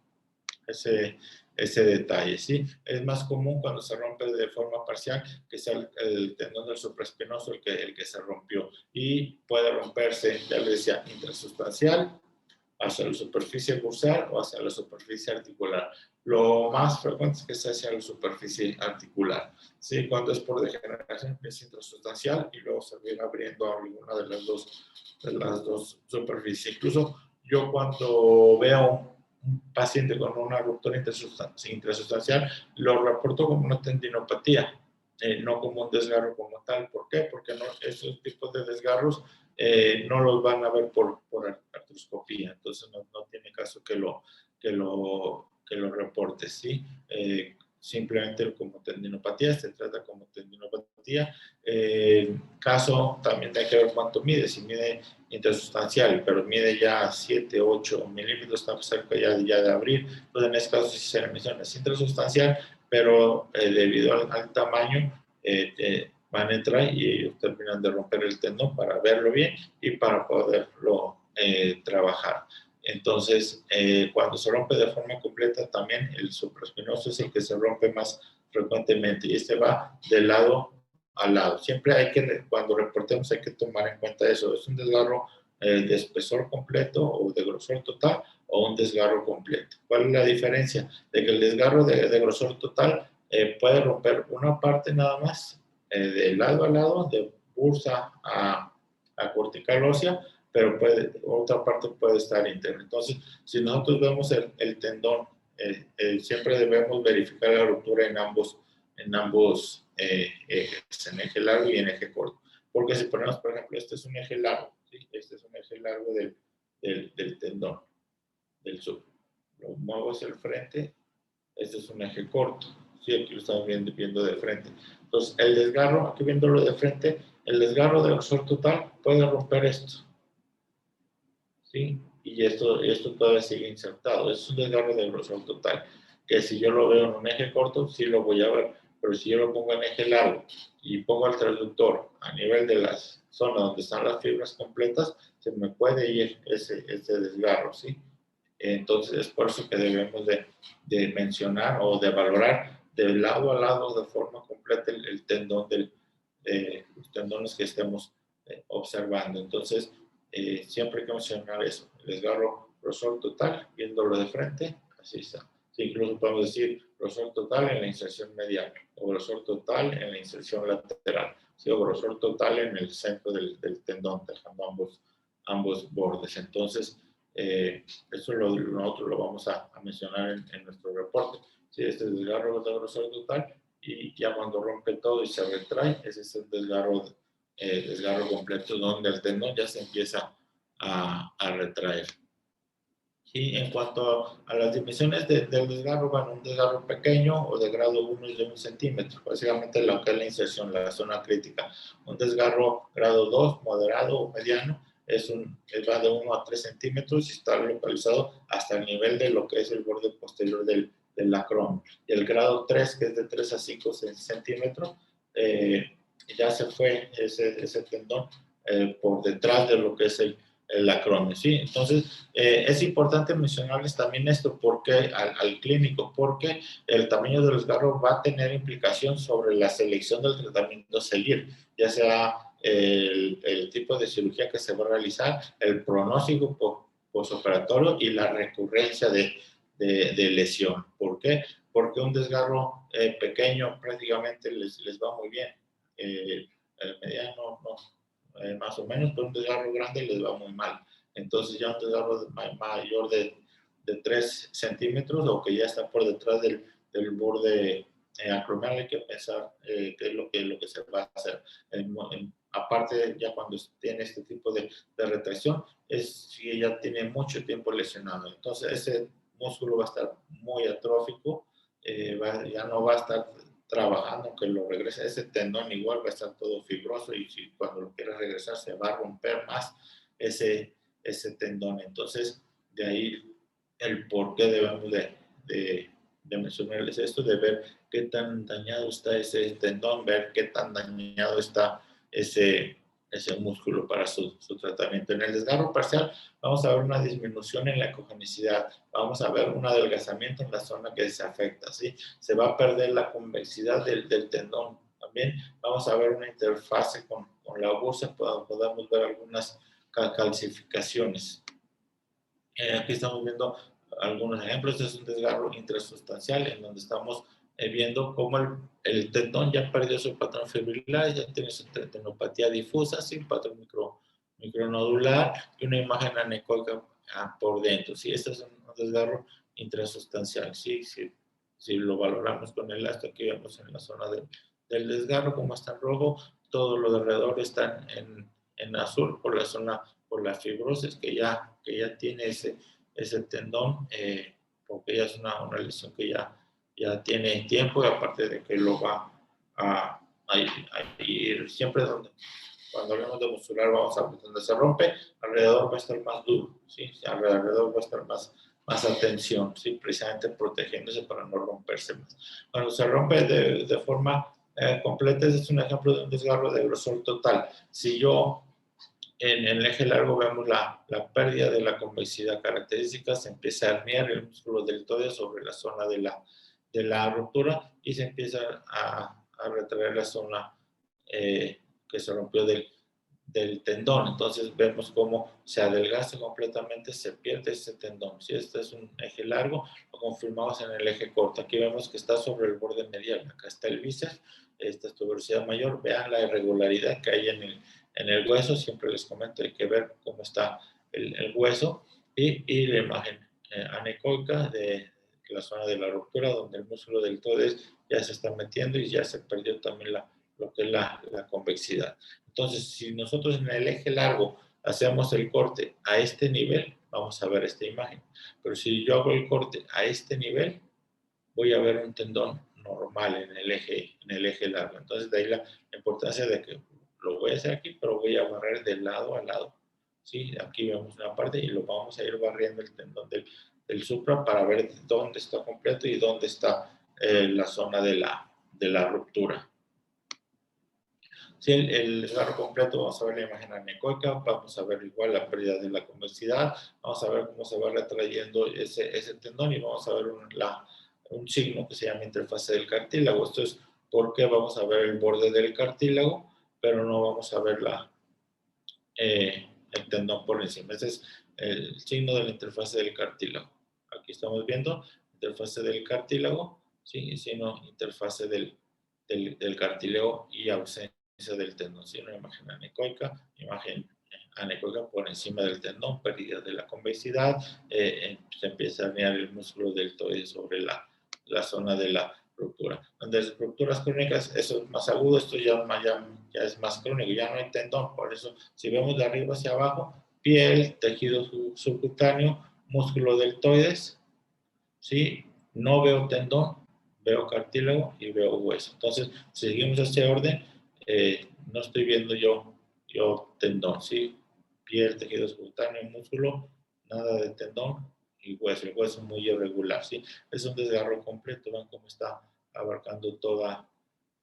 Speaker 1: detalle, ¿sí? Es más común cuando se rompe de forma parcial que sea el tendón del supraespinoso el que se rompió, y puede romperse, ya les decía, intrasustancial, hacia la superficie bursal o hacia la superficie articular. Lo más frecuente es que sea hacia la superficie articular. ¿Sí? Cuando es por degeneración es intrasustancial y luego se viene abriendo alguna de las dos superficies. Incluso yo cuando veo un paciente con una ruptura intrasustancial, lo reporto como una tendinopatía, no como un desgarro como tal. ¿Por qué? Porque no, esos tipos de desgarros no los van a ver por artroscopía, entonces no tiene caso que lo reportes, ¿sí? Simplemente como tendinopatía, se trata como tendinopatía. Caso también hay que ver cuánto mide, si mide intersustancial, pero mide ya 7, 8 milímetros, está cerca ya de abrir, entonces en ese caso sí se le menciona, es intersustancial, pero debido al tamaño, van a entrar y ellos terminan de romper el tendón para verlo bien y para poderlo trabajar. Entonces, cuando se rompe de forma completa, también el supraespinoso es el que se rompe más frecuentemente y este va de lado a lado. Siempre hay que, cuando reportemos, hay que tomar en cuenta eso. Es un desgarro de espesor completo o de grosor total o un desgarro completo. ¿Cuál es la diferencia? De que el desgarro de grosor total puede romper una parte nada más, de lado a lado, de bursa a cortical ósea, pero otra parte puede estar interna. Entonces, si nosotros vemos el tendón, siempre debemos verificar la ruptura en ambos ejes, en eje largo y en eje corto. Porque si ponemos, por ejemplo, este es un eje largo, ¿sí? Este es un eje largo del tendón, del sub. Lo muevo hacia el frente, este es un eje corto. Sí, aquí lo estamos viendo de frente. Entonces, el desgarro, aquí viéndolo de frente, el desgarro de grosor total puede romper esto. ¿Sí? Y esto todavía sigue insertado. Es un desgarro de grosor total, que si yo lo veo en un eje corto, sí lo voy a ver. Pero si yo lo pongo en eje largo y pongo el transductor a nivel de las zonas donde están las fibras completas, se me puede ir ese desgarro, ¿sí? Entonces es por eso que debemos de mencionar o de valorar de lado a lado de forma completa el tendón los tendones que estemos observando. Entonces siempre hay que mencionar eso, el desgarro grosor total, viéndolo de frente, así está. Sí, incluso podemos decir grosor total en la inserción medial o grosor total en la inserción lateral, ¿sí? O grosor total en el centro del tendón, dejando ambos bordes. Entonces, eso nosotros lo vamos a mencionar en nuestro reporte. ¿Sí? Este es el desgarro de grosor total y ya cuando rompe todo y se retrae, ese es el desgarro completo donde el tendón ya se empieza a retraer. Y en cuanto a las dimensiones del desgarro, bueno, un desgarro pequeño o de grado 1 es de 1 centímetro, básicamente lo que es la inserción, la zona crítica. Un desgarro grado 2, moderado o mediano, va de 1 a 3 centímetros y está localizado hasta el nivel de lo que es el borde posterior del acrón. Y el grado 3, que es de 3 a 5 centímetros, ya se fue ese tendón por detrás de lo que es el acromion, ¿sí? Entonces, es importante mencionarles también esto porque al clínico, porque el tamaño del desgarro va a tener implicación sobre la selección del tratamiento a seguir, ya sea el tipo de cirugía que se va a realizar, el pronóstico postoperatorio y la recurrencia de de lesión. ¿Por qué? Porque un desgarro pequeño prácticamente les va muy bien. El mediano no, más o menos, pero un desgarro grande les va muy mal. Entonces ya un desgarro mayor de 3 centímetros o que ya está por detrás del borde acromial, hay que pensar qué es lo que se va a hacer. Aparte, ya cuando tiene este tipo de retracción, es si ya tiene mucho tiempo lesionado. Entonces, ese músculo va a estar muy atrófico, ya no va a estar trabajando, aunque lo regrese. Ese tendón igual va a estar todo fibroso y si cuando lo quiera regresar se va a romper más ese tendón. Entonces, de ahí el por qué debemos de mencionarles esto, de ver qué tan dañado está ese tendón, ver qué tan dañado está ese músculo para su tratamiento. En el desgarro parcial vamos a ver una disminución en la ecogenicidad, vamos a ver un adelgazamiento en la zona que se afecta, ¿sí? Se va a perder la convexidad del tendón. También vamos a ver una interfase con la bursa, podamos ver algunas calcificaciones. Aquí estamos viendo algunos ejemplos. Este es un desgarro intrasustancial en donde estamos viendo cómo el tendón ya perdió su patrón fibrilar, ya tiene su tendinopatía difusa, sin patrón micronodular y una imagen anecoica por dentro. ¿Sí? Este es un desgarro intrasustancial. ¿Sí? Si lo valoramos con el astro, aquí vemos en la zona del desgarro como está en rojo, todo lo de alrededor está en azul por la zona, por la fibrosis que ya tiene ese tendón, porque ya es una lesión que ya tiene tiempo y aparte de que lo va a ir siempre cuando hablamos de muscular vamos a ver donde se rompe, alrededor va a estar más duro, ¿sí? Alrededor va a estar más atención, ¿sí? Precisamente protegiéndose para no romperse más. Cuando se rompe de forma completa, este es un ejemplo de un desgarro de grosor total. Si yo en el eje largo vemos la pérdida de la convexidad característica, se empieza a herniar el músculo deltoide sobre la zona de la ruptura y se empieza a retraer la zona que se rompió del tendón. Entonces vemos cómo se adelgaza completamente, se pierde ese tendón. Si este es un eje largo, lo confirmamos en el eje corto. Aquí vemos que está sobre el borde medial. Acá está el bíceps, esta es tuberosidad mayor. Vean la irregularidad que hay en el hueso. Siempre les comento, hay que ver cómo está el hueso y la imagen anecoica de la zona de la ruptura, donde el músculo deltoide ya se está metiendo y ya se perdió también lo que es la convexidad. Entonces, si nosotros en el eje largo hacemos el corte a este nivel, vamos a ver esta imagen. Pero si yo hago el corte a este nivel, voy a ver un tendón normal en el eje largo. Entonces, de ahí la importancia de que lo voy a hacer aquí, pero voy a barrer de lado a lado. ¿Sí? Aquí vemos una parte y lo vamos a ir barriendo el tendón del supra para ver dónde está completo y dónde está la zona de la ruptura. Si el desgarro completo, vamos a ver la imagen anecoica, vamos a ver igual la pérdida de la convexidad, vamos a ver cómo se va retrayendo ese tendón y vamos a ver un signo que se llama interfase del cartílago. Esto es porque vamos a ver el borde del cartílago, pero no vamos a ver el tendón por encima. Ese es el signo de la interfase del cartílago. Aquí estamos viendo interfase del cartílago, ¿sí? Sino interfase del cartílago y ausencia del tendón. ¿Sí? Una imagen anecoica por encima del tendón, pérdida de la convexidad, se empieza a herniar el músculo deltoide sobre la zona de la ruptura. Donde las rupturas crónicas, eso es más agudo, esto ya es más crónico, ya no hay tendón, por eso si vemos de arriba hacia abajo, piel, tejido subcutáneo, músculo deltoides, ¿sí? No veo tendón, veo cartílago y veo hueso. Entonces, si seguimos este orden, no estoy viendo yo tendón, ¿sí? Piel, tejido subcutáneo, músculo, nada de tendón y hueso. El hueso muy irregular, ¿sí? Es un desgarro completo, ven cómo está abarcando toda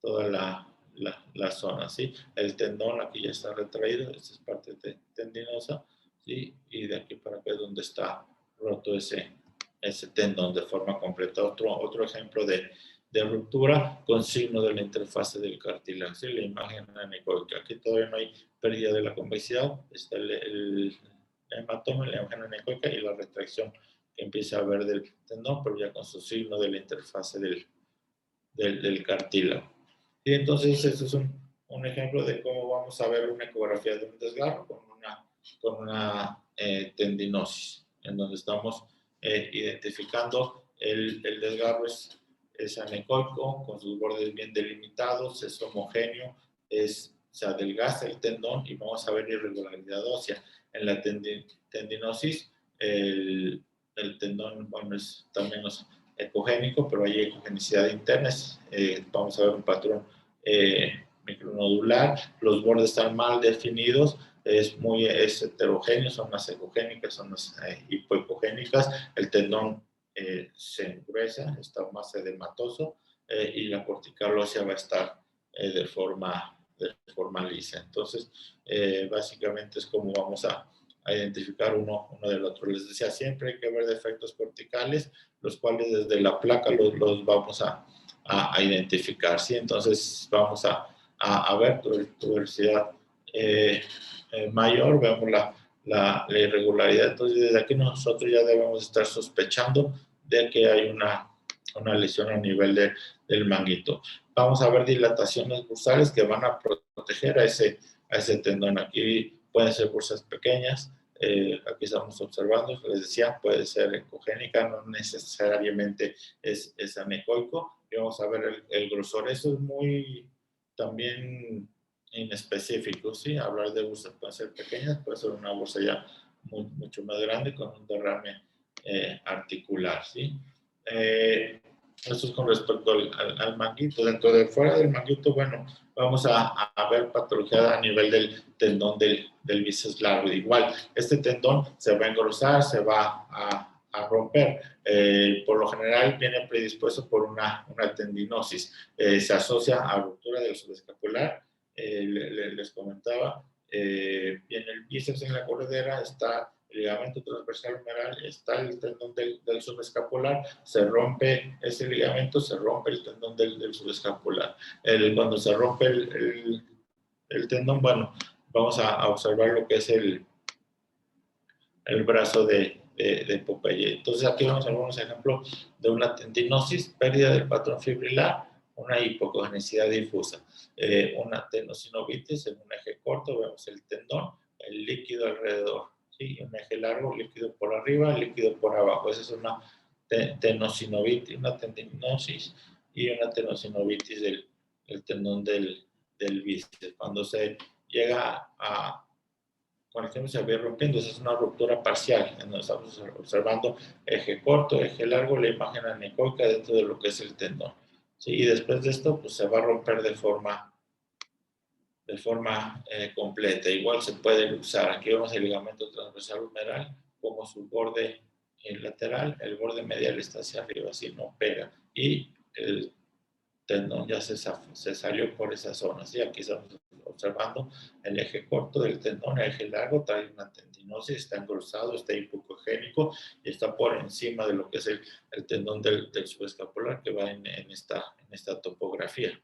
Speaker 1: la zona, ¿sí? El tendón aquí ya está retraído, esta es parte tendinosa, ¿sí? Y de aquí para acá es donde está roto ese tendón de forma completa. Otro ejemplo de ruptura con signo de la interfase del cartílago, ¿sí? La imagen anecoica. Aquí todavía no hay pérdida de la convexidad, está el hematoma, la imagen anecoica y la retracción que empiece a ver del tendón, pero ya con su signo de la interfase del cartílago. Y entonces, eso es un ejemplo de cómo vamos a ver una ecografía de un desgarro con una tendinosis, en donde estamos identificando el desgarro es anecoico, con sus bordes bien delimitados, es homogéneo, se adelgaza el tendón y vamos a ver irregularidad ósea. En la tendinosis, el tendón, bueno, está menos ecogénico, pero hay ecogenicidad interna. Vamos a ver un patrón micronodular, los bordes están mal definidos, es heterogéneo, son más ecogénicas, son más hipoecogénicas, el tendón se engruesa, está más edematoso y la cortical ósea va a estar de forma lisa. Entonces, básicamente es como vamos a identificar uno del otro. Les decía, siempre hay que ver defectos corticales, los cuales desde la placa los vamos a identificar, ¿sí? Entonces, vamos a ver tuberosidad mayor, vemos la irregularidad. Entonces, desde aquí nosotros ya debemos estar sospechando de que hay una lesión a nivel del manguito. Vamos a ver dilataciones bursales que van a proteger a ese tendón. Aquí pueden ser bursas pequeñas, aquí estamos observando, les decía, puede ser ecogénica, no necesariamente es anecoico. Y vamos a ver el grosor. Eso es muy también inespecífico, ¿sí? Hablar de bursas pueden ser pequeñas, puede ser una bursa ya mucho más grande con un derrame articular, ¿sí? Esto es con respecto al manguito. Dentro de fuera del manguito, bueno, vamos a ver patología a nivel del tendón del bíceps largo. Igual, este tendón se va a engrosar, se va a romper. Por lo general viene predispuesto por una tendinosis. Se asocia a ruptura del subescapular. Les comentaba, viene el bíceps en la corredera, está el ligamento transversal humeral, está el tendón del subescapular, se rompe ese ligamento, se rompe el tendón del subescapular. Cuando se rompe el tendón, bueno, vamos a observar lo que es el brazo de Popeye. Entonces aquí vemos algunos ejemplos de una tendinosis, pérdida del patrón fibrilar, una hipocogenicidad difusa, una tenosinovitis en un eje corto, vemos el tendón, el líquido alrededor, ¿sí? Un eje largo, líquido por arriba, líquido por abajo. Esa es una tenosinovitis, una tendinosis y una tenosinovitis del tendón del bíceps. Cuando se llega cuando el tendón se va rompiendo, esa es una ruptura parcial, en donde estamos observando eje corto, eje largo, la imagen anecoica dentro de lo que es el tendón. ¿Sí? Y después de esto, pues se va a romper de forma completa. Igual se puede luxar. Aquí vemos el ligamento transversal humeral, como su borde lateral, el borde medial está hacia arriba, así no pega. Y el tendón ya se salió por esa zona. ¿Sí? Aquí estamos observando el eje corto del tendón, el eje largo trae una tendinosis, está engrosado, está hipocogénico y está por encima de lo que es el tendón del subescapular que va en esta topografía.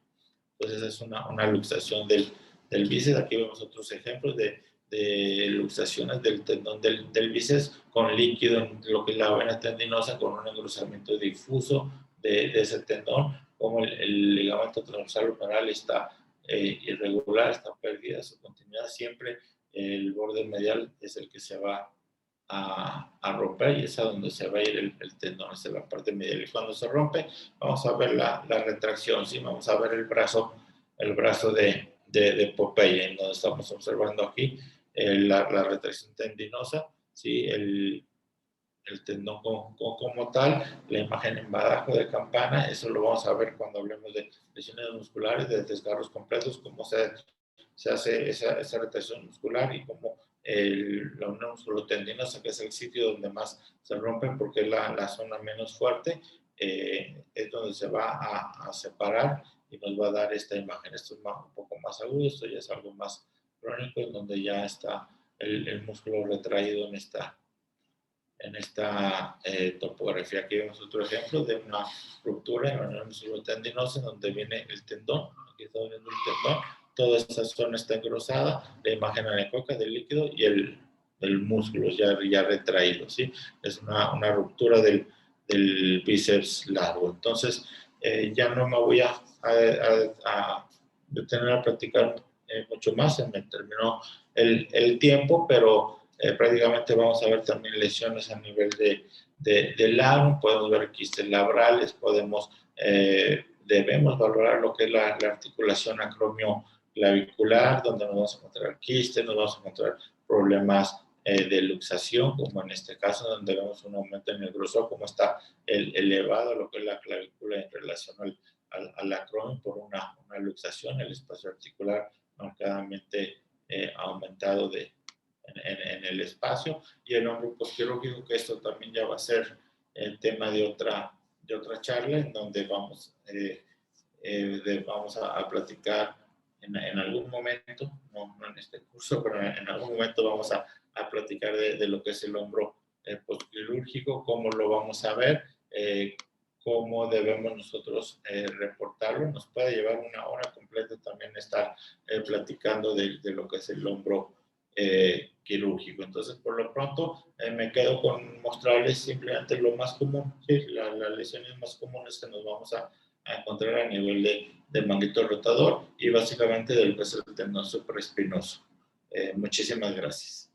Speaker 1: Entonces es una luxación del bíceps. Aquí vemos otros ejemplos de luxaciones del tendón del bíceps con líquido en lo que es la vena tendinosa, con un engrosamiento difuso de ese tendón, como el ligamento transversal humeral está irregular, está perdida su continuidad. Siempre el borde medial es el que se va a romper y es a donde se va a ir el tendón, es la parte medial. Y cuando se rompe, vamos a ver la retracción, ¿sí? Vamos a ver el brazo de Popeye, en donde estamos observando aquí la retracción tendinosa, ¿sí? El tendón como tal, la imagen en badajo de campana, eso lo vamos a ver cuando hablemos de lesiones musculares, de desgarros completos, cómo se hace esa retracción muscular y cómo la unión musculotendinosa, que es el sitio donde más se rompen porque es la zona menos fuerte, es donde se va a separar y nos va a dar esta imagen. Esto es un poco más agudo, esto ya es algo más crónico, en donde ya está el músculo retraído en esta topografía. Aquí vemos otro ejemplo de una ruptura en la unión musculotendinosa, donde viene el tendón. Aquí estamos viendo el tendón. Toda esta zona está engrosada, la imagen anecoica del líquido y el del músculo ya retraído, ¿sí? Es una ruptura del bíceps largo. Entonces, ya no me voy a detener a platicar mucho más, se me terminó el tiempo, pero prácticamente vamos a ver también lesiones a nivel del labrum, podemos ver quistes labrales, debemos valorar lo que es la articulación acromioclavicular, donde nos vamos a encontrar quistes, nos vamos a encontrar problemas de luxación, como en este caso, donde vemos un aumento en el grosor, como está elevado lo que es la clavícula en relación al acromio por una luxación, el espacio articular marcadamente aumentado en el espacio, y el hombro posquirúrgico, que esto también ya va a ser el tema de otra charla, en donde vamos a platicar en algún momento, no en este curso, pero en algún momento vamos a platicar de lo que es el hombro postquirúrgico, cómo lo vamos a ver, cómo debemos nosotros reportarlo. Nos puede llevar una hora completa también estar platicando de lo que es el hombro quirúrgico. Entonces, por lo pronto, me quedo con mostrarles simplemente lo más común, ¿sí? Las lesiones más comunes que nos vamos a encontrar a nivel del manguito rotador y básicamente del tendón supraespinoso. Muchísimas gracias.